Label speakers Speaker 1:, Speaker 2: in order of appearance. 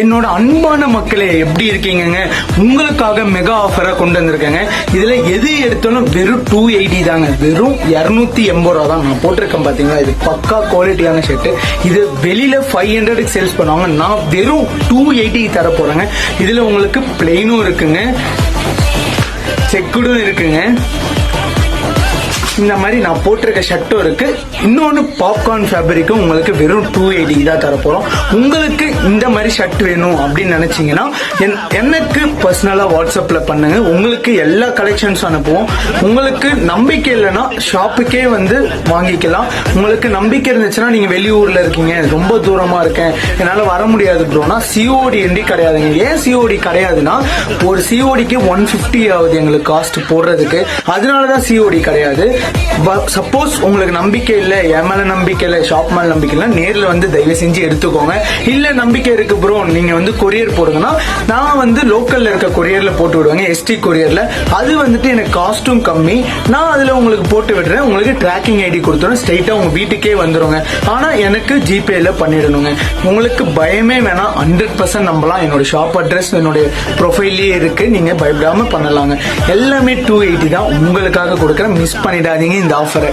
Speaker 1: என்னோட அன்பான மக்களே எப்படி இருக்கீங்க? உங்களுக்காக மெகா ஆஃபரா கொண்டு வந்திருக்கேங்க. இதுல எது எடுத்தாலும் வெறும் 280 தாங்க, வெறும் 280 ரூபா தான் நான் போட்டிருக்கேன். பாத்தீங்களா, இது பக்கா குவாலிட்டியான ஷர்ட். இது வெளியில 500 சேல்ஸ் பண்ணுவாங்க, நான் வெறும் 280 தர போறேங்க. இதுல உங்களுக்கு பிளெயினும் இருக்குங்க, செக்குடும் இருக்குங்க. இந்த மாதிரி நான் போட்டிருக்க ஷர்ட்டும் இருக்கு. இன்னொன்னு பாப்கார்ன் ஃபேப்ரிக்கும் உங்களுக்கு வெறும் 280 தான் தர போறோம். உங்களுக்கு இந்த மாதிரி ஷர்ட் வேணும் அப்படின்னு நினைச்சீங்கன்னா எனக்கு பர்சனலா வாட்ஸ்அப்ல பண்ணுங்க. உங்களுக்கு எல்லா கலெக்ஷன்ஸ் அனுப்புவோம். உங்களுக்கு நம்பிக்கை இல்லைன்னா ஷாப்புக்கே வந்து வாங்கிக்கலாம். உங்களுக்கு நம்பிக்கை இருந்துச்சுன்னா, நீங்க வெளியூர்ல இருக்கீங்க, ரொம்ப தூரமா இருக்கேன், என்னால வர முடியாது ப்ரோனா, சிஓடி எண்டி கிடையாதுங்க. ஏன் சிஓடி கிடையாதுன்னா, ஒரு சிஓடிக்கு 150 ஆகுது எங்களுக்கு காஸ்ட் போடுறதுக்கு, அதனாலதான் சிஓடி கிடையாது. சப்போஸ் உங்களுக்கு நம்பிக்கை இல்ல, என் மேல நம்பிக்கை இல்ல, ஷாப் மேல நம்பிக்கை இல்ல, நேர்ல வந்து தயவு செஞ்சு எடுத்துக்கோங்க. இல்ல நம்பிக்கை இருக்கு ப்ரோ, நீங்க வந்து கொரியர் போடுங்கன்னா நான் வந்து லோக்கல்ல இருக்க கொரியர்ல போட்டு விடுவாங்க, எஸ்டி கொரியர்ல. அது வந்துட்டு எனக்கு காஸ்டும் கம்மி, நான் அதுல உங்களுக்கு போட்டு விடுறேன். உங்களுக்கு ட்ராக்கிங் ஐடி கொடுத்துரும், ஸ்ட்ரைட்டா உங்க வீட்டுக்கே வந்துருங்க. ஆனா எனக்கு ஜிபேல பண்ணிடணுங்க. உங்களுக்கு பயமே வேணாம், 100% நம்பலாம். என்னோட ஷாப் அட்ரஸ் என்னோட ப்ரொஃபைல்லயே இருக்கு, நீங்க பயப்படாம பண்ணலாங்க. எல்லாமே 280 தான் உங்களுக்காக கொடுக்குறேன். மிஸ் பண்ணிடாதீங்க இந்த ஆஃபரை.